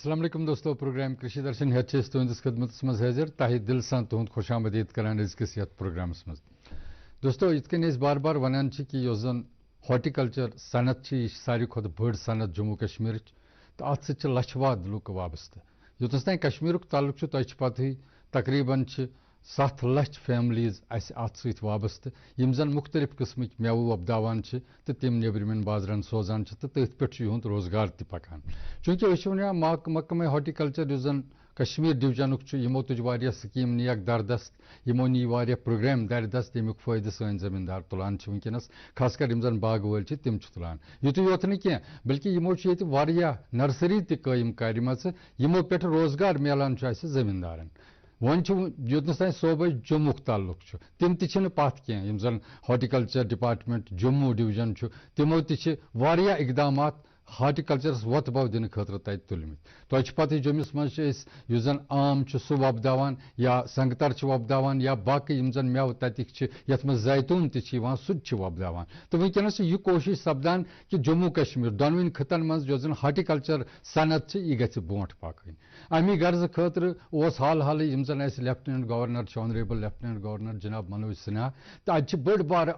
अस्सलाम वालेकुम दोस्तों, प्रोग्राम कृषि दर्शन हेत तुंदस खदमत मज हाजिर तहे दिल सान तुंद खुश आमदीद करान अजकिस यथ प्रोग्रामस मज। दोस्तों इत कन बार बार वनान कि यह जन हॉर्टिकल्चर सनत यह सारी खुद बड़ सनत जम्मू कश्मीर तो अत सत लछवाद लुक वाबस्त योतस तान कश्मीर ताल्लुक तह पत तकरीबन 7 लाख फैमलीज अत सत वाबस्त यम जन मुख्तलिफ किस्म मेव वपदावान तो तम नेबरमन बाजरन सोजान तो तथ पे युंद रोजगार तक पकान चूंकि महकमा हॉर्टिकल्चर उस जन कश्मीर डिवीजन यमो तुज वारिया स्कीम नियक दरदस्त यमो नी वारिया प्रोग्राम दरदस्त यमुक फायदे सन जमींदार तुलान वनकस खासकर यम जन बाग वल तम तुलान युत योत न बल्कि यमो वारिया नर्सरी तयम कर यमो पे रोजगार मिलान जमींदारन वन योतनस तान सोबे जम्मुक ताल्लुक तम तम पथ कह जन हॉर्टिकल्चर डिपार्टमेंट जम्मू डिवीजन तमो तह इकदाम हॉर्टिकल्चरस वत बव दिन खतर तत तुलमित तह पत जम्मुस मज जन आम सह वपदावान या संगतर वपदावान या बाकी जन मेव ततिक यथ मज जैतून सह वपदावान तो वनकस यह कोशिश सपदान कि जम्मू कश्मीर दोनवन खतन मज जन हॉर्टिकल्चर सनत यह गि ब्रोट पकन अमी गर्ज खतर हाल हाल जन lieutenant governor honourable lieutenant governor जनाब मनोज सिन्हा तो अत बड़ बार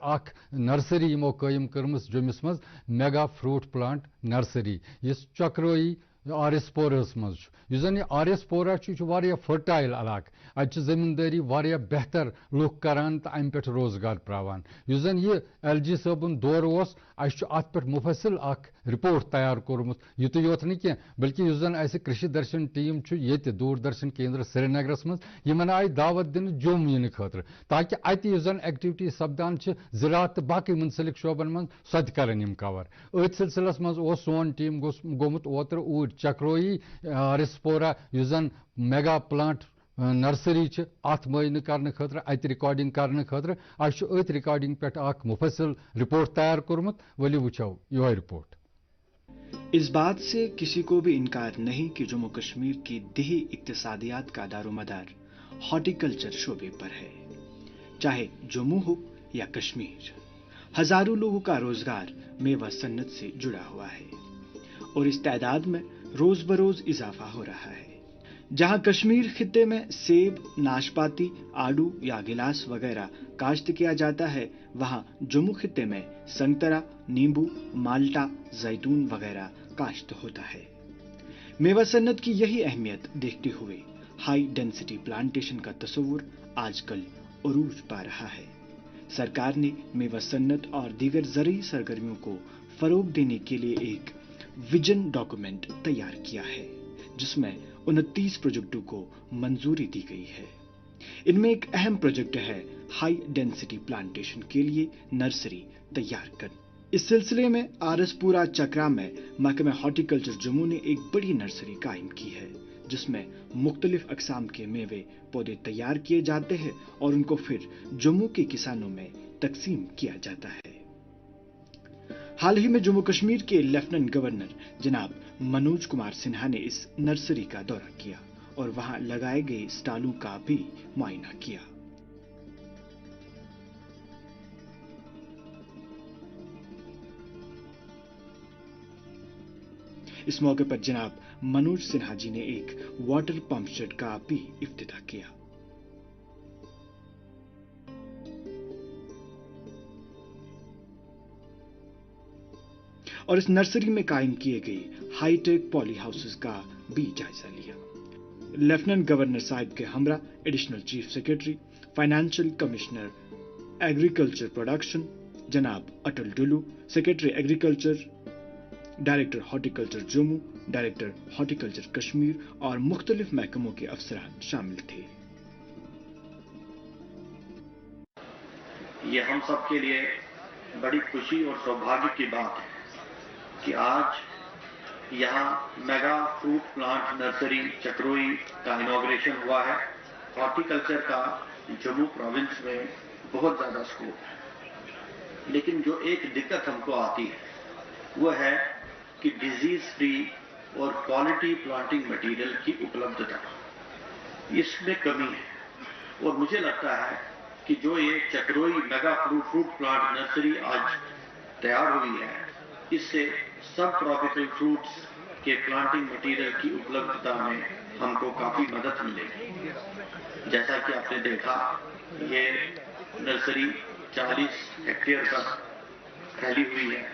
नर्सरी यमो कायम कर्म जम्मुस मज मेगा फ्रूट प्लांट नर्सरी इस चक्रोई आरएसपोरस मज जन यह आरएसपोरा फर्टाइल इलाक अत जमींदारी वारिया बेहतर लुक करान तो अम पे रोजगार प्रावान जन यह LG साहबन दौर अत पे मुफसिल रिपोर्ट तैयार कोर्मुत युत योत न बल्कि जन कृषि दर्शन टीम ये दूरदर्शन केंद्र श्रीनगरस मज यमन आय दावत दिन जोम इन खतर ताकि अत जन एक्टिविटी सपदान ज़राअत तो बाकी मुंसलिक शोबन मज सो कर कवर अथ सिलसिलस मज सोन टीम गोमुत ओतर ऊर चक्रोई आरएसपोरा जन मेगा प्लांट नर्सरी अत मुन कर खतर अत रिकॉर्डिंग कर खतर अत रिकॉर्डिंग पे मुफसिल रिपोर्ट तैयार कोर्मुत वली वुचो यह रिपोर्ट। इस बात से किसी को भी इनकार नहीं कि जम्मू कश्मीर की देही इक्तिसादियात का दारोमदार हॉर्टिकल्चर शोबे पर है। चाहे जम्मू हो या कश्मीर, हजारों लोगों का रोजगार मेवा सन्नत से जुड़ा हुआ है और इस तादाद में रोज बरोज इजाफा हो रहा है। जहां कश्मीर खित्ते में सेब, नाशपाती, आड़ू या गिलास वगैरह काश्त किया जाता है, वहां जम्मू खित्ते में संतरा, नींबू, माल्टा, जैतून वगैरह काश्त होता है। मेवा सन्नत की यही अहमियत देखते हुए हाई डेंसिटी प्लांटेशन का तस्वुर आजकल उरूज पा रहा है। सरकार ने मेवा सन्नत और दीगर ज़रूरी सरगर्मियों को फरोग देने के लिए एक विजन डॉक्यूमेंट तैयार किया है, जिसमें 29 प्रोजेक्टों को मंजूरी दी गई है। इनमें एक अहम प्रोजेक्ट है हाई डेंसिटी प्लांटेशन के लिए नर्सरी तैयार करना। इस सिलसिले में आरएसपुरा चक्रा में महकमा हॉर्टिकल्चर जम्मू ने एक बड़ी नर्सरी कायम की है, जिसमें मुख्तलिफ अकसाम के मेवे पौधे तैयार किए जाते हैं और उनको फिर जम्मू के किसानों में तकसीम किया जाता है। हाल ही में जम्मू कश्मीर के लेफ्टिनेंट गवर्नर जनाब मनोज कुमार सिन्हा ने इस नर्सरी का दौरा किया और वहां लगाए गए स्टालों का भी मुआयना किया। इस मौके पर जनाब मनोज सिन्हा जी ने एक वाटर पंप सेट का भी इफ्तिताह किया। और इस नर्सरी में कायम किए गए हाईटेक पॉली हाउसेस का भी जायजा लिया। लेफ्टिनेंट गवर्नर साहिब के हमरा additional chief secretary, financial commissioner agriculture production जनाब Atal Dulloo, secretary agriculture, director horticulture Jammu, director horticulture Kashmir और मुख्तलिफ महकमों के अफसरान शामिल थे। ये हम सब के लिए बड़ी खुशी और सौभाग्य की बात है कि आज यहाँ मेगा फ्रूट प्लांट नर्सरी चक्रोई का इनॉग्रेशन हुआ है। हॉर्टिकल्चर का जम्मू प्रोविंस में बहुत ज़्यादा स्कोप है, लेकिन जो एक दिक्कत हमको आती है वो है कि डिजीज फ्री और क्वालिटी प्लांटिंग मटेरियल की उपलब्धता, इसमें कमी है। और मुझे लगता है कि जो ये चक्रोई मेगा फ्रूट प्लांट नर्सरी आज तैयार हुई है, इससे सब ट्रॉपिकल फ्रूट्स के प्लांटिंग मटेरियल की उपलब्धता में हमको काफी मदद मिलेगी। जैसा कि आपने देखा, ये नर्सरी 40 हेक्टेयर पर फैली हुई है।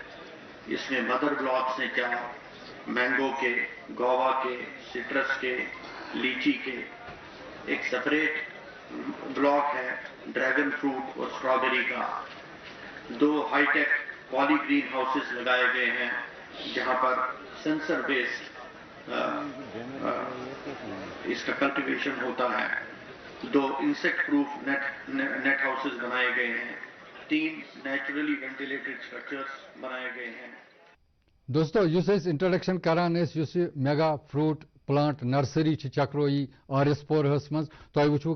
इसमें मदर ब्लॉक्स हैं 4, मैंगो के, गोवा के, सिट्रस के, लीची के। एक सेपरेट ब्लॉक है ड्रैगन फ्रूट और स्ट्रॉबेरी का। 2 हाईटेक पॉली ग्रीन हाउसेस लगाए गए हैं जहां पर सेंसर बेस्ड इसका कल्टीवेशन होता है। 2 इंसेक्ट प्रूफ नेट हाउसेस बनाए गए हैं। 3 नेचुरली वेंटिलेटेड स्ट्रक्चर्स बनाए गए हैं। दोस्तों युस इंट्रोडक्शन करान युस mega fruit plant nursery Chakroi आरएसपोरहस मज तुम वो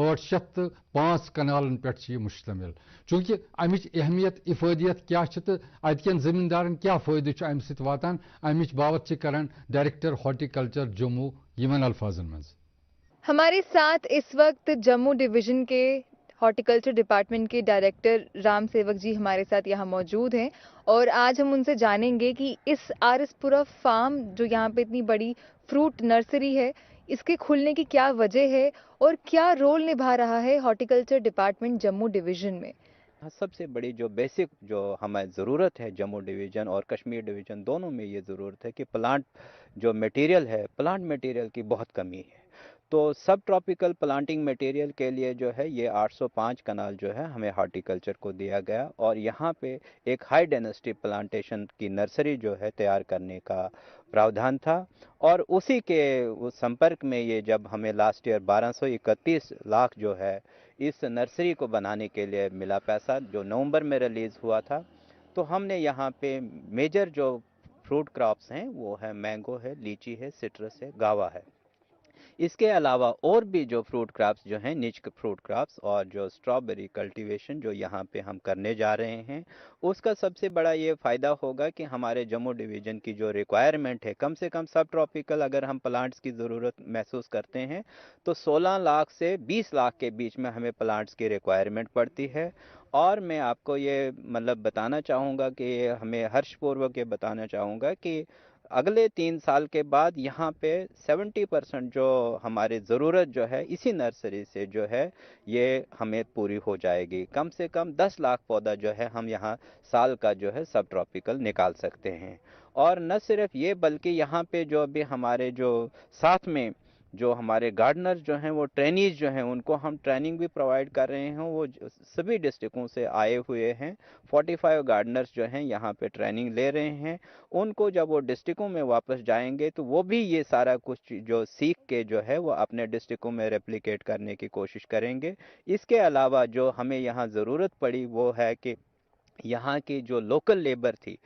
805 कनालन पे मुश्तमिल। चूंकि अमिच अहमियत इफादियत क्या तो अतकन जमींदारन क्या फायदे अम वातान अमिच बावत करान डायरेक्टर हॉर्टिकल्चर जम्मू यमन अल्फाजन मज। हमारे साथ इस वक्त जम्मू डिवीजन के हॉर्टिकल्चर डिपार्टमेंट के डायरेक्टर राम सेवक जी हमारे साथ यहाँ मौजूद हैं और आज हम उनसे जानेंगे कि इस आरएसपुरा फार्म जो यहाँ पे इतनी बड़ी फ्रूट नर्सरी है, इसके खुलने की क्या वजह है और क्या रोल निभा रहा है हॉर्टिकल्चर डिपार्टमेंट जम्मू डिवीजन में। सबसे बड़ी जो बेसिक जो हमें ज़रूरत है जम्मू डिवीज़न और कश्मीर डिवीज़न दोनों में ये ज़रूरत है कि प्लांट जो मटेरियल है, प्लांट मटेरियल की बहुत कमी है। तो सब ट्रॉपिकल प्लांटिंग मटेरियल के लिए जो है ये 805 कनाल जो है हमें हॉर्टिकल्चर को दिया गया और यहाँ पे एक हाई डेंसिटी प्लांटेशन की नर्सरी जो है तैयार करने का प्रावधान था। और उसी के उस संपर्क में ये जब हमें लास्ट ईयर 1231 लाख जो है इस नर्सरी को बनाने के लिए मिला पैसा, जो नवंबर में रिलीज़ हुआ था, तो हमने यहाँ पे मेजर जो फ्रूट क्रॉप्स हैं वो है मैंगो है, लीची है, सिट्रस है, गावा है। इसके अलावा और भी जो फ्रूट क्रॉप्स जो हैं, निच फ्रूट क्रॉप्स और जो स्ट्रॉबेरी कल्टीवेशन जो यहाँ पे हम करने जा रहे हैं, उसका सबसे बड़ा ये फ़ायदा होगा कि हमारे जम्मू डिवीज़न की जो रिक्वायरमेंट है, कम से कम सब ट्रॉपिकल अगर हम प्लांट्स की ज़रूरत महसूस करते हैं तो 16 लाख से 20 लाख के बीच में हमें प्लांट्स की रिक्वायरमेंट पड़ती है। और मैं आपको ये मतलब बताना चाहूँगा कि हमें हर्षपूर्वक ये बताना चाहूँगा कि अगले 3 साल के बाद यहाँ पे 70% जो हमारी ज़रूरत जो है इसी नर्सरी से जो है ये हमें पूरी हो जाएगी। कम से कम 10 लाख पौधा जो है हम यहाँ साल का जो है सब ट्रॉपिकल निकाल सकते हैं। और न सिर्फ ये बल्कि यहाँ पे जो अभी हमारे जो साथ में जो हमारे गार्डनर्स जो हैं वो ट्रेनीज जो हैं उनको हम ट्रेनिंग भी प्रोवाइड कर रहे हैं। वो सभी डिस्ट्रिक्टों से आए हुए हैं। 45 गार्डनर्स जो हैं यहाँ पे ट्रेनिंग ले रहे हैं। उनको जब वो डिस्ट्रिक्टों में वापस जाएंगे तो वो भी ये सारा कुछ जो सीख के जो है वो अपने डिस्ट्रिक्टों में रेप्लिकेट करने की कोशिश करेंगे। इसके अलावा जो हमें यहाँ ज़रूरत पड़ी वो है कि यहाँ की जो लोकल लेबर थी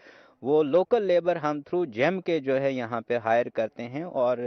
वो लोकल लेबर हम थ्रू जेम के जो है यहाँ पे हायर करते हैं। और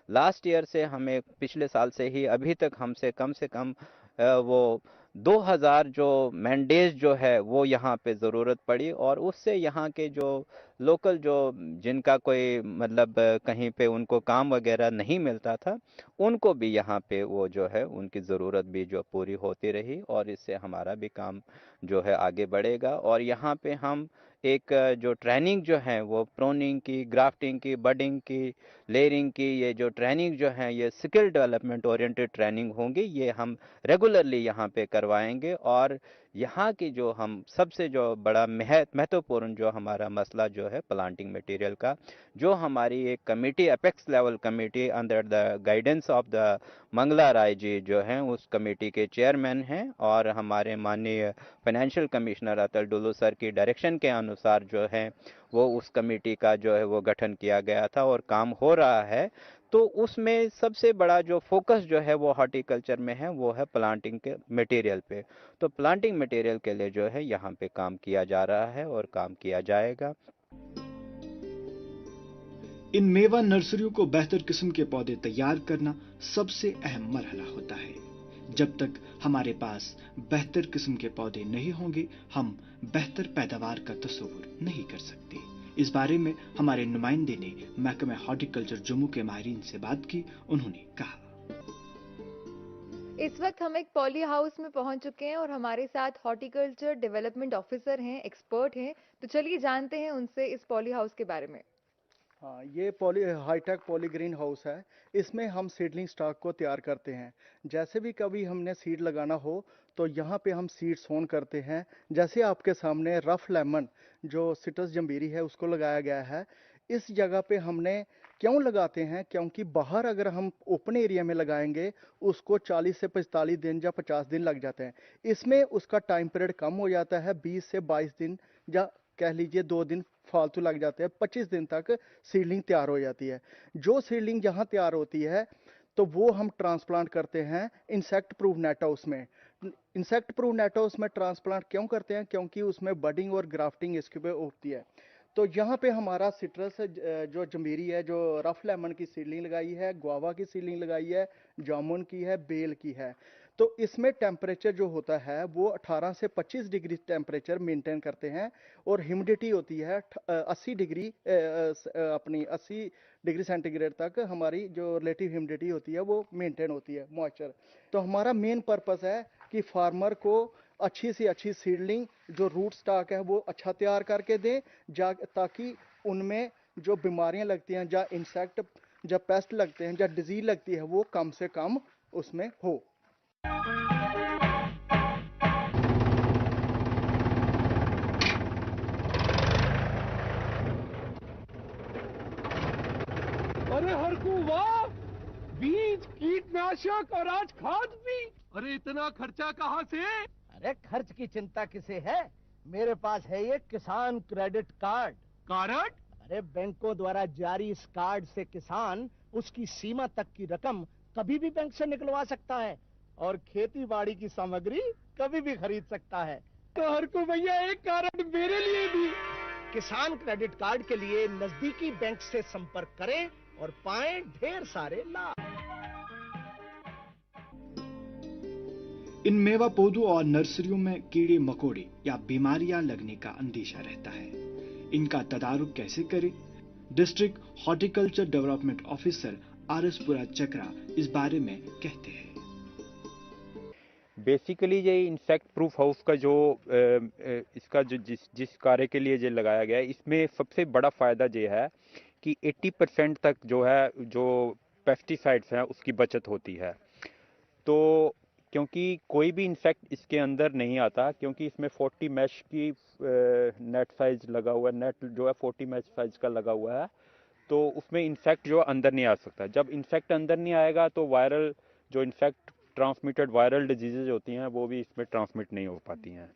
लास्ट ईयर से हमें पिछले साल से ही अभी तक हमसे कम से कम वो 2000 जो मैंडेज जो है वो यहाँ पे ज़रूरत पड़ी। और उससे यहाँ के जो लोकल जो जिनका कोई मतलब कहीं पे उनको काम वगैरह नहीं मिलता था उनको भी यहाँ पे वो जो है उनकी ज़रूरत भी जो पूरी होती रही और इससे हमारा भी काम जो है आगे बढ़ेगा। और यहाँ पे हम एक जो ट्रेनिंग जो है वो प्रोनिंग की, ग्राफ्टिंग की, बडिंग की, लेयरिंग की, ये जो ट्रेनिंग जो है ये स्किल डेवलपमेंट ओरिएंटेड ट्रेनिंग होंगी। ये हम रेगुलरली यहाँ पे करवाएंगे। और यहाँ की जो हम सबसे जो बड़ा महत्वपूर्ण जो हमारा मसला जो है प्लांटिंग मटेरियल का, जो हमारी एक committee apex level committee under the guidance of the Mangala Rai ji जो हैं उस कमेटी के चेयरमैन हैं और हमारे माननीय फाइनेंशियल कमिश्नर अतल डुल्लू सर की डायरेक्शन के अनुसार जो है वो उस कमेटी का जो है वो गठन किया गया था और काम हो रहा है। तो उसमें सबसे बड़ा जो फोकस जो है वो हॉर्टिकल्चर में है वो है प्लांटिंग के मटेरियल पे। तो प्लांटिंग मटेरियल के लिए जो है यहाँ पे काम किया जा रहा है और काम किया जाएगा। इन मेवा नर्सरियों को बेहतर किस्म के पौधे तैयार करना सबसे अहम मरहला होता है। जब तक हमारे पास बेहतर किस्म के पौधे नहीं होंगे हम बेहतर पैदावार का तस्वुर नहीं कर सकते। इस बारे में हमारे नुमाइंदे ने महकमा हॉर्टिकल्चर जम्मू के माहिरीन से बात की। उन्होंने कहा, इस वक्त हम एक पॉली हाउस में पहुंच चुके हैं और हमारे साथ हॉर्टिकल्चर डेवलपमेंट ऑफिसर हैं, एक्सपर्ट हैं। तो चलिए जानते हैं उनसे इस पॉली हाउस के बारे में। हाँ, ये हाईटेक पॉली ग्रीन हाउस है। इसमें हम सीडलिंग स्टॉक को तैयार करते हैं। जैसे भी कभी हमने सीड लगाना हो तो यहाँ पे हम सीड सोन करते हैं। जैसे आपके सामने रफ लेमन जो सिट्रस जम्बीरी है उसको लगाया गया है। इस जगह पे हमने क्यों लगाते हैं, क्योंकि बाहर अगर हम ओपन एरिया में लगाएंगे उसको 40 से 45 दिन या 50 दिन लग जाते हैं। इसमें उसका टाइम पीरियड कम हो जाता है, 20 से 22 दिन या कह लीजिए 2 दिन फालतू लग जाते हैं। 25 दिन तक सीडलिंग तैयार हो जाती है। जो सीडलिंग जहाँ तैयार होती है तो वो हम ट्रांसप्लांट करते हैं इंसेक्ट प्रूफ नेट हाउस में। इंसेक्ट प्रूफ नेट हाउस में ट्रांसप्लांट क्यों करते हैं, क्योंकि उसमें बडिंग और ग्राफ्टिंग इसके पे होती है। तो यहाँ पे हमारा सिट्रस जो जम्बीरी है, जो रफ लेमन की सीडलिंग लगाई है, गुआवा की सीडलिंग लगाई है, जामुन की है, बेल की है। तो इसमें टेम्परेचर जो होता है वो 18 से 25 डिग्री टेम्परेचर मेंटेन करते हैं और ह्यूमिडिटी होती है 80 डिग्री अपनी 80 डिग्री सेंटीग्रेड तक हमारी जो रिलेटिव ह्यूमिडिटी होती है वो मेंटेन होती है, मॉइस्चर। तो हमारा मेन पर्पस है कि फार्मर को अच्छी से अच्छी सीडलिंग जो रूट स्टॉक है वो अच्छा तैयार करके दें, ताकि उनमें जो बीमारियां लगती हैं, या इंसेक्ट, जब पेस्ट लगते हैं, या डिजीज लगती है, वो कम से कम उसमें हो। अरे हरकू वाह, बीज, कीटनाशक और आज खाद भी। अरे इतना खर्चा कहाँ से? अरे खर्च की चिंता किसे है, मेरे पास है ये किसान क्रेडिट कार्ड। कार्ड? अरे बैंकों द्वारा जारी इस कार्ड से किसान उसकी सीमा तक की रकम कभी भी बैंक से निकलवा सकता है और खेती बाड़ी की सामग्री कभी भी खरीद सकता है। तो हरकू भैया एक कार्ड मेरे लिए भी। किसान क्रेडिट कार्ड के लिए नजदीकी बैंक से संपर्क करें और पाएं ढेर सारे लाभ। इन मेवा पौधों और नर्सरियों में कीड़े मकोड़े या बीमारियां लगने का अंदेशा रहता है। इनका तदारुक कैसे करें? District horticulture development officer RS पुरा चक्रा इस बारे में कहते हैं। बेसिकली ये इंसेक्ट प्रूफ हाउस का जो इसका जो जिस कार्य के लिए ये लगाया गया है, इसमें सबसे बड़ा फायदा ये है कि 80% तक जो है, जो पेस्टिसाइड्स हैं उसकी बचत होती है। तो क्योंकि कोई भी इंसेक्ट इसके अंदर नहीं आता, क्योंकि इसमें 40 मैश की नेट साइज लगा हुआ है, नेट जो है 40 मैश साइज का लगा हुआ है, तो उसमें इंसेक्ट जो अंदर नहीं आ सकता। जब इंसेक्ट अंदर नहीं आएगा तो वायरल जो इंसेक्ट ट्रांसमिटेड वायरल डिजीजेज होती हैं वो भी इसमें ट्रांसमिट नहीं हो पाती हैं।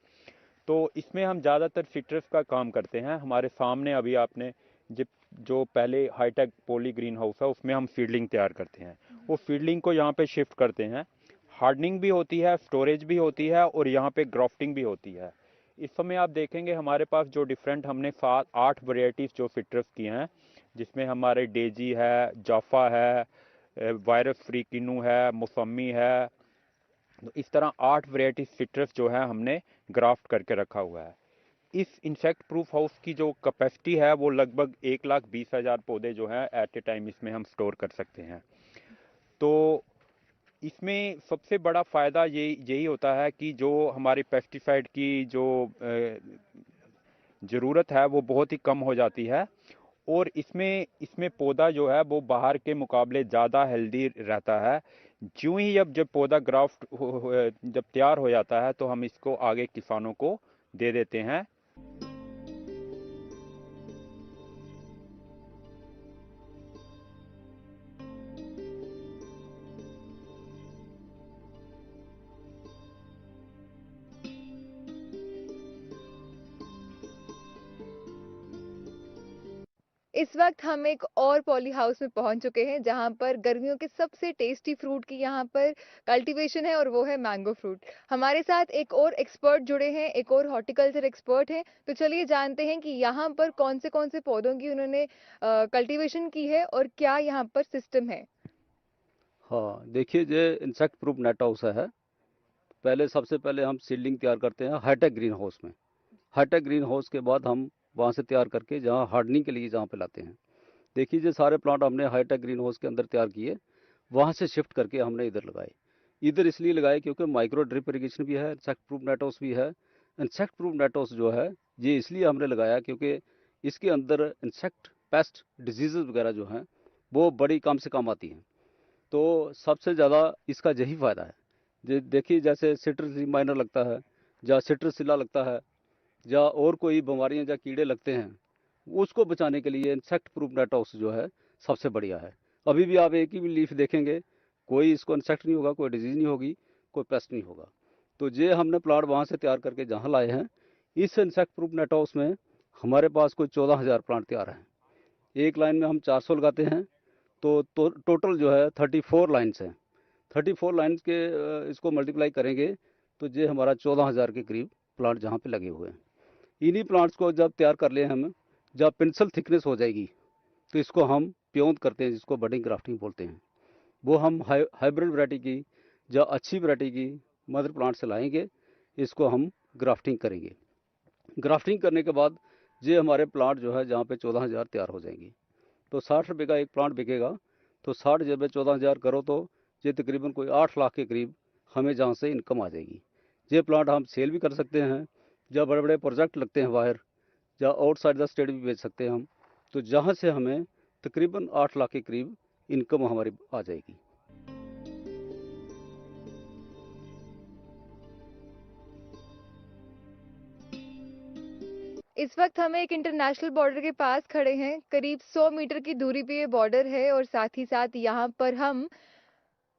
तो इसमें हम ज़्यादातर सिट्रस का काम करते हैं। हमारे सामने अभी आपने जो पहले हाईटेक पॉली ग्रीन हाउस है उसमें हम फील्डिंग तैयार करते हैं, वो फील्डिंग को यहाँ पे शिफ्ट करते हैं। हार्डनिंग भी होती है, स्टोरेज भी होती है और यहाँ पे ग्राफ्टिंग भी होती है। इस समय आप देखेंगे हमारे पास जो डिफरेंट हमने 7-8 वेराइटीज़ जो सिट्रस की हैं, जिसमें हमारे डेजी है, जाफा है, वायरस फ्री किनू है, मौसमी है। तो इस तरह 8 वेराइटी सिट्रस जो है हमने ग्राफ्ट करके रखा हुआ है। इस इंसेक्ट प्रूफ हाउस की जो कैपेसिटी है वो लगभग 1,20,000 पौधे जो हैं एट ए टाइम इसमें हम स्टोर कर सकते हैं। तो इसमें सबसे बड़ा फ़ायदा यही होता है कि जो हमारी पेस्टिसाइड की जो ज़रूरत है वो बहुत ही कम हो जाती है और इसमें पौधा जो है वो बाहर के मुकाबले ज़्यादा हेल्दी रहता है। ज्यों ही जब पौधा ग्राफ्ट जब तैयार हो जाता है तो हम इसको आगे किसानों को दे देते हैं। इस वक्त हम एक और पॉली हाउस में पहुंच चुके हैं जहां पर गर्मियों के सबसे टेस्टी फ्रूट की यहां पर कल्टीवेशन है और वो है मैंगो फ्रूट। हमारे साथ एक और एक्सपर्ट जुड़े हैं, एक और हॉर्टिकल्चर एक्सपर्ट हैं। तो चलिए जानते हैं कि यहाँ पर कौन से पौधों की उन्होंने कल्टीवेशन की है और क्या यहाँ पर सिस्टम है। हाँ, देखिए ये इंसेक्ट प्रूफ नेट हाउस है। सबसे पहले हम सीडलिंग तैयार करते हैं हाईटेक ग्रीन हाउस में। हाईटेक ग्रीन हाउस के बाद हम वहाँ से तैयार करके जहाँ हार्डनिंग के लिए जहाँ पे लाते हैं। देखिए ये सारे प्लांट हमने हाईटेक ग्रीन हाउस के अंदर तैयार किए, वहाँ से शिफ्ट करके हमने इधर लगाए। इधर इसलिए लगाए क्योंकि माइक्रो ड्रिप इरीगेशन भी है, इंसेक्ट प्रूफ नेट हाउस भी है। इंसेक्ट प्रूफ नेट हाउस जो है ये इसलिए हमने लगाया क्योंकि इसके अंदर इंसेक्ट पेस्ट डिजीज़ वगैरह जो हैं वो बड़ी कम से कम आती हैं। तो सबसे ज़्यादा इसका यही फ़ायदा है। देखिए जैसे सिट्रस माइनर लगता है या सिट्रसिला लगता है या और कोई बीमारियां या कीड़े लगते हैं, उसको बचाने के लिए इंसेक्ट प्रूफ नेट हाउस जो है सबसे बढ़िया है। अभी भी आप एक ही भी लीफ देखेंगे, कोई इसको इंसेक्ट नहीं होगा, कोई डिजीज़ नहीं होगी, कोई पेस्ट नहीं होगा। तो ये हमने प्लांट वहाँ से तैयार करके जहाँ लाए हैं, इस इंसेक्ट प्रूफ नेट हाउस में हमारे पास कोई 14,000 प्लांट तैयार हैं। एक लाइन में हम 400 लगाते हैं, तो टोटल जो है 34 लाइन्स हैं। 34 लाइन्स के इसको मल्टीप्लाई करेंगे तो ये हमारा 14,000 के करीब प्लांट जहाँ पे लगे हुए हैं। इन्हीं प्लांट्स को जब तैयार कर लिए हम, जब पिंसल थिकनेस हो जाएगी तो इसको हम प्योंत करते हैं, जिसको बडिंग ग्राफ्टिंग बोलते हैं। वो हम हाइब्रिड वैरायटी की या अच्छी वैरायटी की मदर प्लांट से लाएंगे, इसको हम ग्राफ्टिंग करेंगे। ग्राफ्टिंग करने के बाद ये हमारे प्लांट जो है जहाँ पे 14,000 तैयार हो जाएंगी। तो 60 रुपये का एक प्लांट बिकेगा, तो 60 जब 14,000 करो तो ये तकरीबन कोई 8 लाख के करीब हमें जहाँ से इनकम आ जाएगी। ये प्लांट हम सेल भी कर सकते हैं, जब बड़े बड़े प्रोजेक्ट लगते हैं बाहर या आउटसाइड द स्टेट भी बेच सकते हैं हम, तो जहाँ से हमें तकरीबन 8 लाख के करीब इनकम हमारी आ जाएगी। इस वक्त हम एक इंटरनेशनल बॉर्डर के पास खड़े हैं। करीब 100 मीटर की दूरी पे ये बॉर्डर है और साथ ही साथ यहाँ पर हम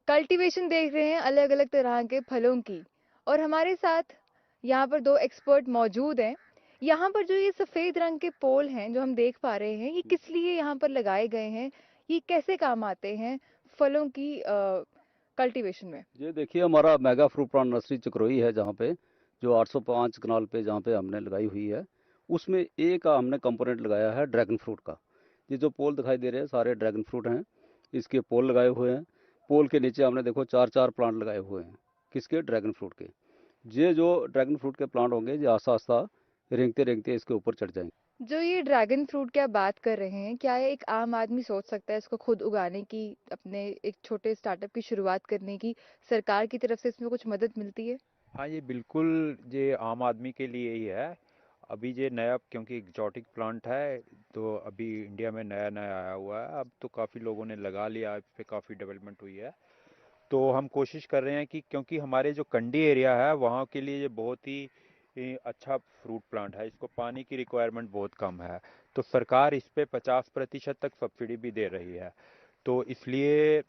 कल्टीवेशन देख रहे हैं अलग अलग तरह के फलों की। और हमारे साथ यहाँ पर 2 एक्सपर्ट मौजूद हैं। यहाँ पर जो ये सफ़ेद रंग के पोल हैं जो हम देख पा रहे हैं, ये किस लिए यहाँ पर लगाए गए हैं, ये कैसे काम आते हैं फलों की कल्टीवेशन में? ये देखिए हमारा मेगा फ्रूट प्लांट नर्सरी चक्रोई है, जहाँ पे जो 805 कनाल पे जहाँ पे हमने लगाई हुई है, उसमें एक हमने कंपोनेंट लगाया है ड्रैगन फ्रूट का। ये जो पोल दिखाई दे रहे हैं सारे ड्रैगन फ्रूट हैं, इसके पोल लगाए हुए हैं। पोल के नीचे हमने देखो 4-4 प्लांट लगाए हुए हैं, किसके? ड्रैगन फ्रूट के। ये जो ड्रैगन फ्रूट के प्लांट होंगे ये आस्ता आस्ता रेंगते रेंगते इसके ऊपर चढ़ जाएंगे। जो ये ड्रैगन फ्रूट की आप बात कर रहे हैं, क्या ये एक आम आदमी सोच सकता है इसको खुद उगाने की, अपने एक छोटे स्टार्टअप की शुरुआत करने की? सरकार की तरफ से इसमें कुछ मदद मिलती है? हाँ, ये बिल्कुल ये आम आदमी के लिए ही है। अभी ये नया, क्योंकि एक्जॉटिक प्लांट है तो अभी इंडिया में नया नया आया हुआ है। अब तो काफ़ी लोगों ने लगा लिया, इस पर काफ़ी डेवलपमेंट हुई है। तो हम कोशिश कर रहे हैं कि क्योंकि हमारे जो कंडी एरिया है वहाँ के लिए ये बहुत ही अच्छा फ्रूट प्लांट है, इसको पानी की रिक्वायरमेंट बहुत कम है, तो सरकार इस पे 50% तक सब्सिडी भी दे रही है। तो इसलिए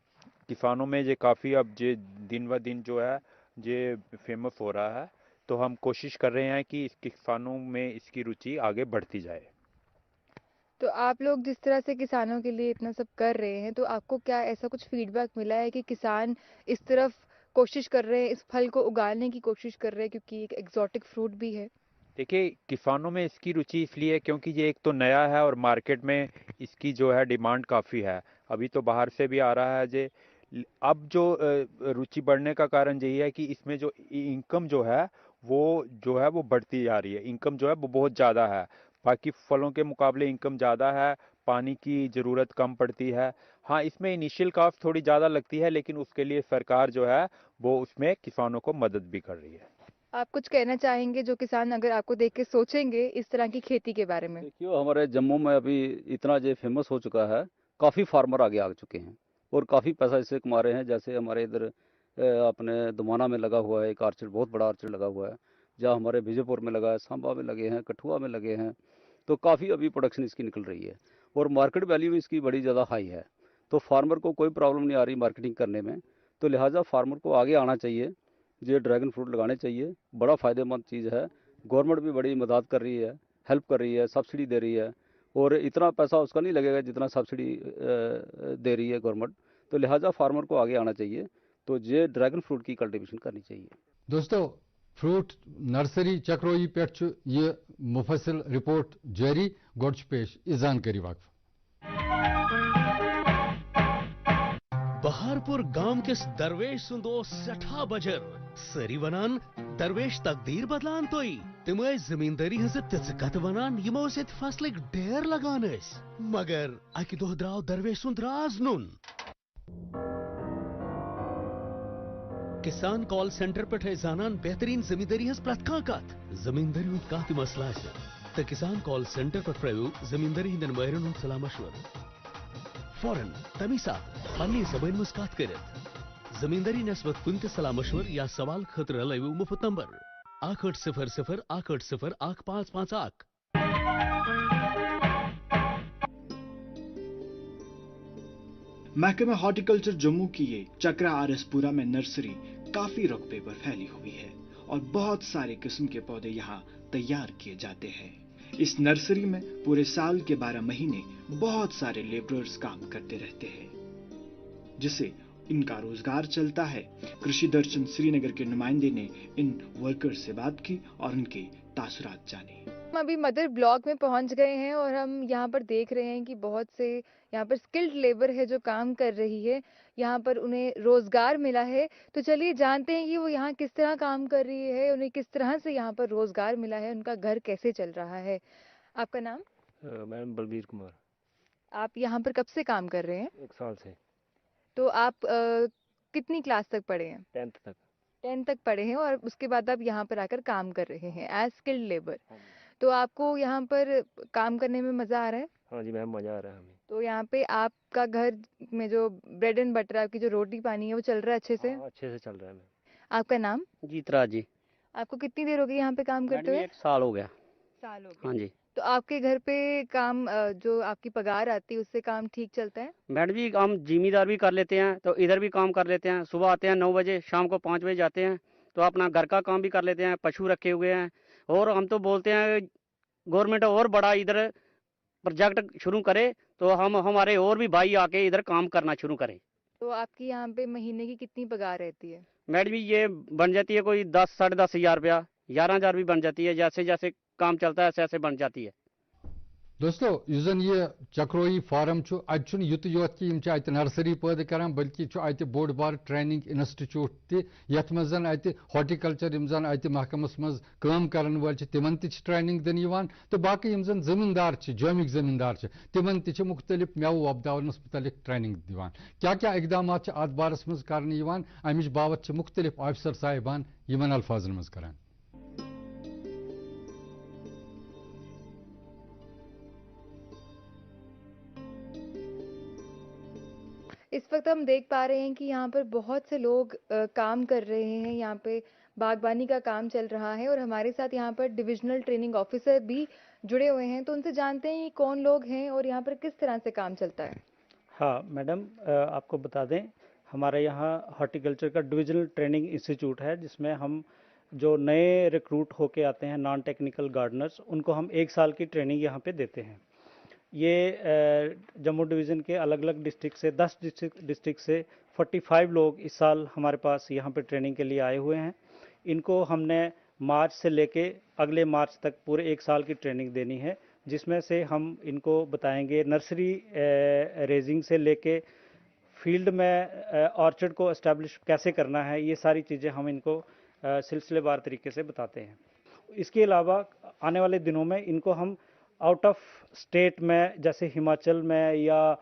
किसानों में ये काफ़ी अब ये दिन ब दिन जो है ये फेमस हो रहा है। तो हम कोशिश कर रहे हैं कि किसानों में इसकी रुचि आगे बढ़ती जाए। तो आप लोग जिस तरह से किसानों के लिए इतना सब कर रहे हैं, तो आपको क्या ऐसा कुछ फीडबैक मिला है कि किसान इस तरफ कोशिश कर रहे हैं, इस फल को उगाने की कोशिश कर रहे हैं, क्योंकि एक एक्सोटिक फ्रूट भी है? देखिए, किसानों में इसकी रुचि इसलिए क्योंकि ये एक तो नया है और मार्केट में इसकी जो है डिमांड काफ़ी है। अभी तो बाहर से भी आ रहा है जे। अब जो रुचि बढ़ने का कारण यही है कि इसमें जो इनकम जो है वो बढ़ती जा रही है। इनकम जो है वो बहुत ज़्यादा है, बाकी फलों के मुकाबले इनकम ज़्यादा है, पानी की ज़रूरत कम पड़ती है। हाँ, इसमें इनिशियल कॉस्ट थोड़ी ज़्यादा लगती है, लेकिन उसके लिए सरकार जो है वो उसमें किसानों को मदद भी कर रही है। आप कुछ कहना चाहेंगे जो किसान अगर आपको देख के सोचेंगे इस तरह की खेती के बारे में? देखिए हमारे जम्मू में अभी इतना जो फेमस हो चुका है, काफ़ी फार्मर आगे आ चुके हैं और काफ़ी पैसा इससे कमा रहे हैं। जैसे हमारे इधर अपने दुमाना में लगा हुआ है एक आर्चर, बहुत बड़ा आर्चर लगा हुआ है, जहाँ हमारे विजयपुर में लगा है, सांबा में लगे हैं, कठुआ में लगे हैं। तो काफ़ी अभी प्रोडक्शन इसकी निकल रही है और मार्केट वैल्यू इसकी बड़ी ज़्यादा हाई है। तो फार्मर को कोई प्रॉब्लम नहीं आ रही मार्केटिंग करने में। तो लिहाजा फार्मर को आगे आना चाहिए, ये ड्रैगन फ्रूट लगाने चाहिए। बड़ा फ़ायदेमंद चीज़ है, गवर्नमेंट भी बड़ी मदद कर रही है, हेल्प कर रही है, सब्सिडी दे रही है, और इतना पैसा उसका नहीं लगेगा जितना सब्सिडी दे रही है गवर्नमेंट। तो लिहाजा फार्मर को आगे आना चाहिए, तो ये ड्रैगन फ्रूट की कल्टीवेशन करनी चाहिए। दोस्तों, फ्रूट नर्सरी चक्रोई पे ये मुफस्सिल रिपोर्ट जारी गोड्स पेश जानकारी वाक़ बहारपुर गांव किस दरवेश सुंदो सठा बजर सरी वनान दरवेश तकदीर बदलान तोई तिम जमींदारी हज तिज कत वनान यमो सत फसलिक ढेर लगान मगर अकि दोह द्राव दरवेश सुंद राज नुन। किसान कॉल सेंटर पे जानान बेहतरीन जमींदारी हज प्रत कत जमींदारी कत मसला त किसान कॉल सेंटर पर प्रयोग जमींदारी हिंदन महरन सलाह मशवर फौरन तमी साथ पन्नी सबन मुस्कात करत जमींदारी नस्बत कुन ते सलाह मशवर या सवाल खतर लयू मुफ्त नंबर 8800 88 8558 महकमा हॉर्टिकल्चर जम्मू की ये चक्रा आरएसपुरा में नर्सरी काफी रकबे पर फैली हुई है और बहुत सारे किस्म के पौधे यहाँ तैयार किए जाते हैं। इस नर्सरी में पूरे साल के 12 महीने बहुत सारे लेबरर्स काम करते रहते हैं, जिससे इनका रोजगार चलता है। कृषि दर्शन श्रीनगर के नुमाइंदे ने इन वर्कर्स से बात की और उनके तासुरात जाने। हम अभी मदर ब्लॉक में पहुंच गए हैं और हम यहाँ पर देख रहे हैं कि बहुत से यहाँ पर स्किल्ड लेबर है जो काम कर रही है, यहाँ पर उन्हें रोजगार मिला है। तो चलिए जानते हैं कि वो यहाँ किस तरह काम कर रही है, उन्हें किस तरह से यहाँ पर रोजगार मिला है, उनका घर कैसे चल रहा है। आपका नाम? मैम बलबीर कुमार। आप यहाँ पर कब से काम कर रहे हैं? 1 साल से। तो आप कितनी क्लास तक पढ़े हैं? 10th तक। 10th तक पढ़े हैं और उसके बाद आप यहाँ पर आकर काम कर रहे हैं एज स्किल्ड लेबर। तो आपको यहाँ पर काम करने में मजा आ रहा है? हाँ जी मैम, मजा आ रहा है हमें। तो यहाँ पे आपका घर में जो ब्रेड एंड बटर, आपकी जो रोटी पानी है वो चल रहा है अच्छे से? हाँ, अच्छे से चल रहा है मैम। आपका नाम? जीतराज जी। आपको कितनी देर हो गई यहाँ पे काम करते हुए? 1 साल हो गया। साल हो गया। हाँ जी। तो आपके घर पे काम जो आपकी पगार आती है उससे काम ठीक चलता है? मैडम जी, हम जिम्मेदार भी कर लेते हैं तो इधर भी काम कर लेते हैं। सुबह आते हैं 9 बजे, शाम को 5 बजे जाते हैं, तो अपना घर का काम भी कर लेते हैं। पशु रखे हुए हैं और हम तो बोलते हैं गवर्नमेंट और बड़ा इधर प्रोजेक्ट शुरू करे तो हम हमारे और भी भाई आके इधर काम करना शुरू करें। तो आपकी यहाँ पे महीने की कितनी पगार रहती है? मैडम जी, ये बन जाती है कोई 10 साढ़े 10 हज़ार रुपया, 11,000 भी बन जाती है। जैसे जैसे काम चलता है ऐसे ऐसे बन जाती है। दोस्तों युस जन ये चक्रोई फार्म अतुन युत योत कि अत नर्सरी पैदा करान, बल्कि अत बोड़ बार ट्रेनिंग इंस्टीट्यूट तथ मज हॉर्टिकल्चर जन अत महकमस मज काम करन वाल तिमन ट्रेनिंग दिन यवान, तो बाकी जन जमींदार जमिक जमींदार तिमन मुख्तलिफ मेव वपदावनस मुतलिक ट्रेनिंग दिवान। क्या क्या इकदाम अत बारस मज करने यवान, अमिच बाबत मुख्तलिफ ऑफिसर साहिबान यमन अल्फाजन मज करान। इस वक्त हम देख पा रहे हैं कि यहाँ पर बहुत से लोग काम कर रहे हैं। यहाँ पे बागबानी का काम चल रहा है और हमारे साथ यहाँ पर डिविजनल ट्रेनिंग ऑफिसर भी जुड़े हुए हैं। तो उनसे जानते हैं ये कौन लोग हैं और यहाँ पर किस तरह से काम चलता है। हाँ मैडम, आपको बता दें हमारे यहाँ हॉर्टिकल्चर का डिविजनल ट्रेनिंग इंस्टीट्यूट है, जिसमें हम जो नए रिक्रूट होके आते हैं नॉन टेक्निकल गार्डनर्स, उनको हम 1 साल की ट्रेनिंग यहाँ पे देते हैं। ये जम्मू डिवीज़न के अलग अलग डिस्ट्रिक्ट से 10 डिस्ट्रिक्ट से 45 लोग इस साल हमारे पास यहाँ पे ट्रेनिंग के लिए आए हुए हैं। इनको हमने मार्च से लेके अगले मार्च तक पूरे 1 साल की ट्रेनिंग देनी है, जिसमें से हम इनको बताएंगे नर्सरी रेजिंग से लेके फील्ड में ऑर्चर्ड को एस्टेब्लिश कैसे करना है। ये सारी चीज़ें हम इनको सिलसिलेवार तरीके से बताते हैं। इसके अलावा आने वाले दिनों में इनको हम आउट ऑफ स्टेट में, जैसे हिमाचल में या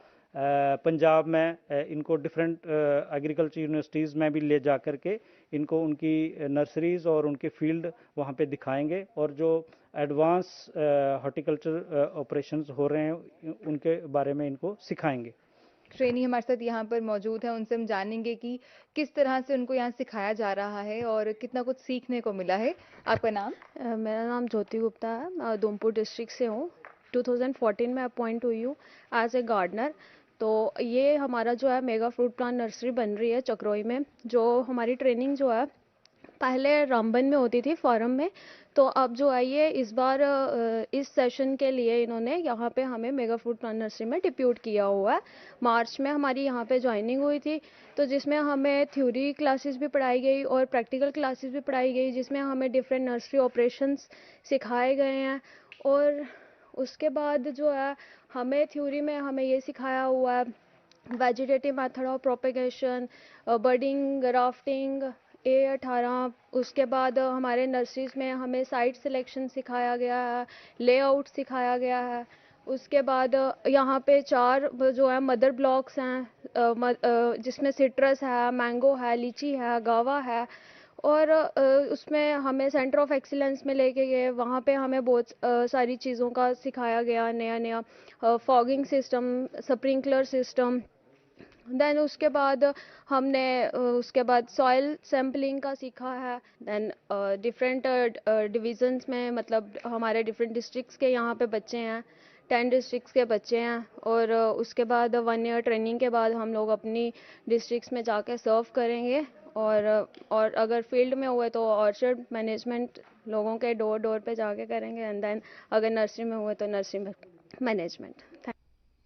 पंजाब में, इनको डिफरेंट एग्रीकल्चर यूनिवर्सिटीज़ में भी ले जा कर के इनको उनकी नर्सरीज और उनके फील्ड वहाँ पे दिखाएंगे और जो एडवांस हॉर्टिकल्चर ऑपरेशंस हो रहे हैं उनके बारे में इनको सिखाएंगे। ट्रेनी हमारे साथ यहाँ पर मौजूद है, उनसे हम जानेंगे कि किस तरह से उनको यहाँ सिखाया जा रहा है और कितना कुछ सीखने को मिला है। आपका नाम? मेरा नाम ज्योति गुप्ता है, मैं उधमपुर डिस्ट्रिक्ट से हूँ। 2014 में अपॉइंट हुई हूँ एज ए गार्डनर। तो ये हमारा जो है मेगा फ्रूट प्लांट नर्सरी बन रही है चक्रोई में। जो हमारी ट्रेनिंग जो है पहले रामबन में होती थी फार्म में, तो अब जो है ये इस बार इस सेशन के लिए इन्होंने यहाँ पे हमें मेगा फ्रूट प्लांट नर्सरी में डिप्यूट किया हुआ है। मार्च में हमारी यहाँ पे ज्वाइनिंग हुई थी, तो जिसमें हमें थ्योरी क्लासेस भी पढ़ाई गई और प्रैक्टिकल क्लासेस भी पढ़ाई गई, जिसमें हमें डिफरेंट नर्सरी ऑपरेशंस सिखाए गए हैं। और उसके बाद जो है हमें थ्योरी में हमें ये सिखाया हुआ है vegetative method of propagation, budding, grafting, A18। उसके बाद हमारे नर्सरीज में हमें साइट सिलेक्शन सिखाया गया है, लेआउट सिखाया गया है। उसके बाद यहाँ पे 4 जो है मदर ब्लॉक्स हैं, जिसमें सिट्रस है, मैंगो है, लीची है, गावा है। और उसमें हमें सेंटर ऑफ एक्सीलेंस में लेके गए, वहाँ पे हमें बहुत सारी चीज़ों का सिखाया गया, नया नया fogging system, sprinkler system. Then उसके बाद हमने उसके बाद सॉइल सैम्पलिंग का सीखा है। देन डिफरेंट डिविजन्स में, मतलब हमारे डिफरेंट डिस्ट्रिक्ट्स के यहाँ पे बच्चे हैं, 10 डिस्ट्रिक्ट्स के बच्चे हैं। और उसके बाद 1 ईयर ट्रेनिंग के बाद हम लोग अपनी डिस्ट्रिक्ट्स में जाके सर्व करेंगे। और अगर फील्ड में हुए तो ऑर्चर्ड मैनेजमेंट लोगों के डोर डोर पे जाके करेंगे। एंड देन अगर नर्सरी में हुए तो नर्सरी में मैनेजमेंट।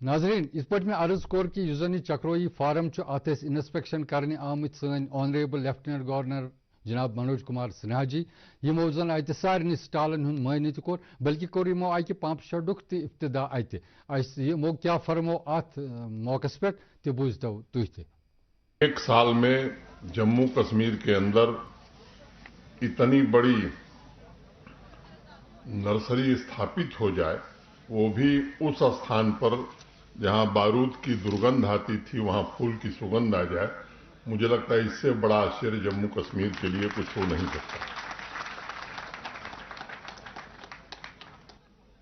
नाजरीन इस पे में अर्ज कोर कि यह चक्रोई फार्म अत इंस्पेक्शन करने आमत सन ऑनरेबल लेफ्टिनेंट गवर्नर जनाब मनोज कुमार सिन्हा जी, यमो जन अत सारे स्टालन हूं मायने कोर, बल्कि कोर यमो अकि पंप शेडुक इब्तिदा अत यमो क्या फरमो अत मौकस पे तो बुझतो तुह ते। एक साल में जम्मू कश्मीर के अंदर इतनी बड़ी नर्सरी स्थापित हो जाए, वो भी उस स्थान पर जहां बारूद की दुर्गंध आती थी वहां फूल की सुगंध आ जाए, मुझे लगता है इससे बड़ा आश्चर्य जम्मू कश्मीर के लिए कुछ हो नहीं सकता।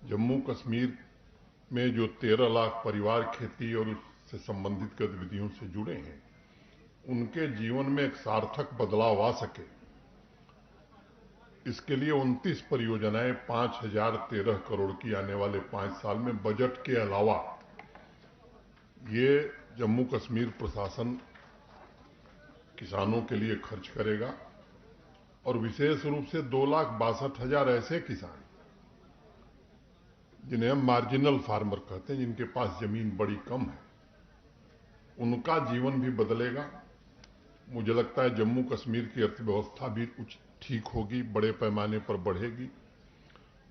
जम्मू कश्मीर में जो 13 लाख परिवार खेती और उससे संबंधित गतिविधियों से जुड़े हैं, उनके जीवन में एक सार्थक बदलाव आ सके, इसके लिए 29 परियोजनाएं 5013 करोड़ की आने वाले 5 साल में बजट के अलावा ये जम्मू कश्मीर प्रशासन किसानों के लिए खर्च करेगा। और विशेष रूप से 2,62,000 ऐसे किसान जिन्हें हम मार्जिनल फार्मर कहते हैं, जिनके पास जमीन बड़ी कम है, उनका जीवन भी बदलेगा। मुझे लगता है जम्मू कश्मीर की अर्थव्यवस्था भी कुछ ठीक होगी, बड़े पैमाने पर बढ़ेगी।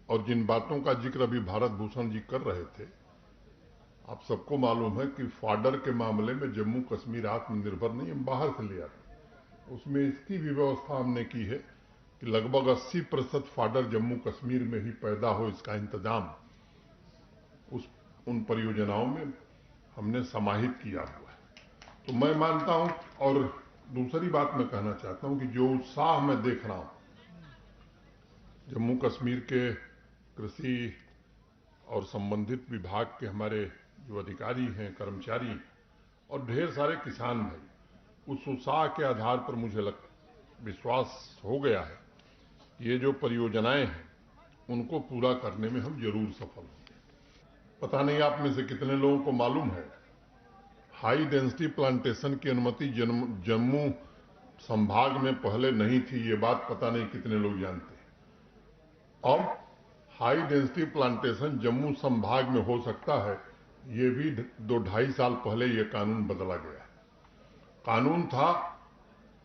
और जिन बातों का जिक्र अभी भारत भूषण जी कर रहे थे, आप सबको मालूम है कि फॉडर के मामले में जम्मू कश्मीर आत्मनिर्भर नहीं, हम बाहर से ले आते। उसमें इसकी भी व्यवस्था हमने की है कि लगभग 80% फॉडर जम्मू कश्मीर में ही पैदा हो, इसका इंतजाम उन परियोजनाओं में हमने समाहित किया हुआ है। तो मैं मानता हूं, और दूसरी बात मैं कहना चाहता हूं कि जो उत्साह मैं देख रहा हूं जम्मू कश्मीर के कृषि और संबंधित विभाग के हमारे जो अधिकारी हैं, कर्मचारी और ढेर सारे किसान भाई, उस उत्साह के आधार पर मुझे विश्वास हो गया है ये जो परियोजनाएं हैं उनको पूरा करने में हम जरूर सफल होंगे। पता नहीं आप में से कितने लोगों को मालूम है, हाई डेंसिटी प्लांटेशन की अनुमति जम्मू संभाग में पहले नहीं थी। ये बात पता नहीं कितने लोग जानते हैं। अब हाई डेंसिटी प्लांटेशन जम्मू संभाग में हो सकता है, ये भी 2-2.5 साल पहले ये कानून बदला गया। कानून था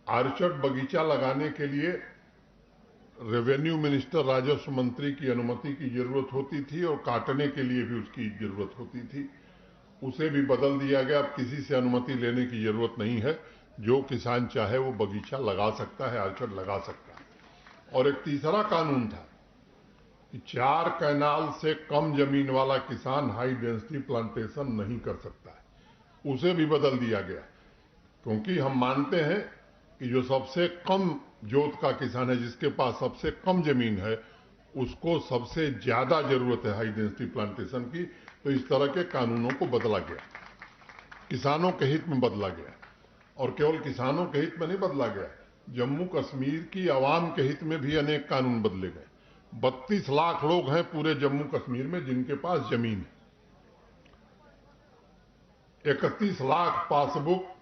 आर्चर्ड बगीचा लगाने के लिए रेवेन्यू मिनिस्टर, राजस्व मंत्री की अनुमति की जरूरत होती थी और काटने के लिए भी उसकी जरूरत होती थी। उसे भी बदल दिया गया। अब किसी से अनुमति लेने की जरूरत नहीं है, जो किसान चाहे वो बगीचा लगा सकता है, आर्चर्ड लगा सकता है। और एक तीसरा कानून था कि 4 कैनाल से कम जमीन वाला किसान हाई डेंसिटी प्लांटेशन नहीं कर सकता है, उसे भी बदल दिया गया। क्योंकि हम मानते हैं कि जो सबसे कम जोत का किसान है, जिसके पास सबसे कम जमीन है, उसको सबसे ज्यादा जरूरत है हाई डेंसिटी प्लांटेशन की। तो इस तरह के कानूनों को बदला गया, किसानों के हित में बदला गया। और केवल किसानों के हित में नहीं बदला गया, जम्मू कश्मीर की आवाम के हित में भी अनेक कानून बदले गए। 32 लाख लोग हैं पूरे जम्मू कश्मीर में जिनके पास जमीन है। 31 लाख पासबुक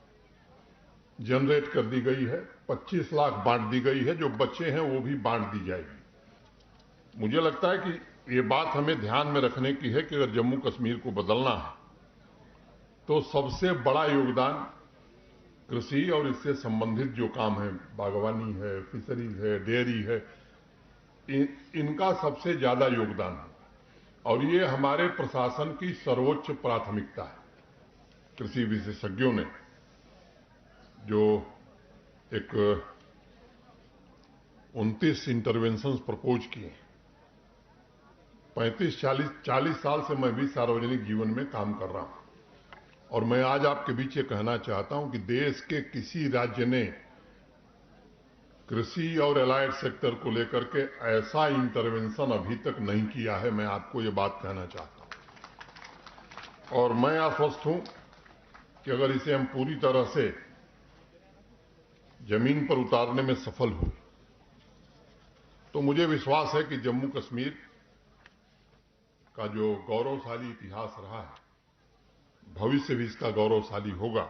जनरेट कर दी गई है, 25 लाख बांट दी गई है, जो बच्चे हैं वो भी बांट दी जाएगी। मुझे लगता है कि ये बात हमें ध्यान में रखने की है कि अगर जम्मू कश्मीर को बदलना है तो सबसे बड़ा योगदान कृषि और इससे संबंधित जो काम है, बागवानी है, फिशरीज है, डेयरी है, इनका सबसे ज्यादा योगदान है। और ये हमारे प्रशासन की सर्वोच्च प्राथमिकता है। कृषि विशेषज्ञों ने जो एक 29 इंटरवेंशंस प्रपोज किए, 35-40 साल से मैं भी सार्वजनिक जीवन में काम कर रहा हूं, और मैं आज आपके बीच ये कहना चाहता हूं कि देश के किसी राज्य ने कृषि और एलाइड सेक्टर को लेकर के ऐसा इंटरवेंशन अभी तक नहीं किया है, मैं आपको ये बात कहना चाहता हूं। और मैं आश्वस्त हूं कि अगर इसे हम पूरी तरह से जमीन पर उतारने में सफल हुए तो मुझे विश्वास है कि जम्मू कश्मीर का जो गौरवशाली इतिहास रहा है, भविष्य भी इसका गौरवशाली होगा।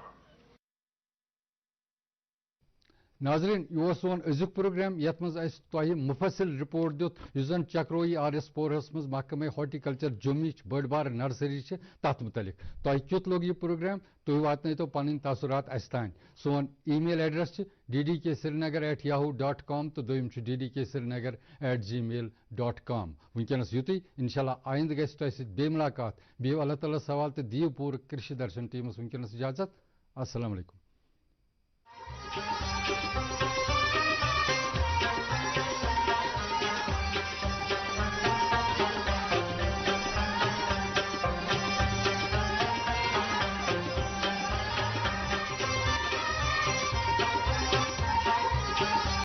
नाजरीन, यह सोन अजुक प्रोग्राम यथ मज तह मुफसिल रिपोर्ट दुत युजन चक्रोई आरएस पोरस मज महकमे हॉर्टिकल्चर जम्मच बड़ बार नर्सरी तथ मुतलिक तह क्युत लोग यह प्रोग्राम तुह वात पन तासुरात अस तान। सोन ईमेल एड्रेस ddksrinagar@yahoo.com तो दोम ddksrinagar@gmail.com। वनकस युत इंशाल्लाह आइंद गस बे मुलाकात बिहु अल्लाह ताला सवाल तो दियो पूर कृषि दर्शन टीमस वनकस इजाजत। अस्सलाम वालेकुम।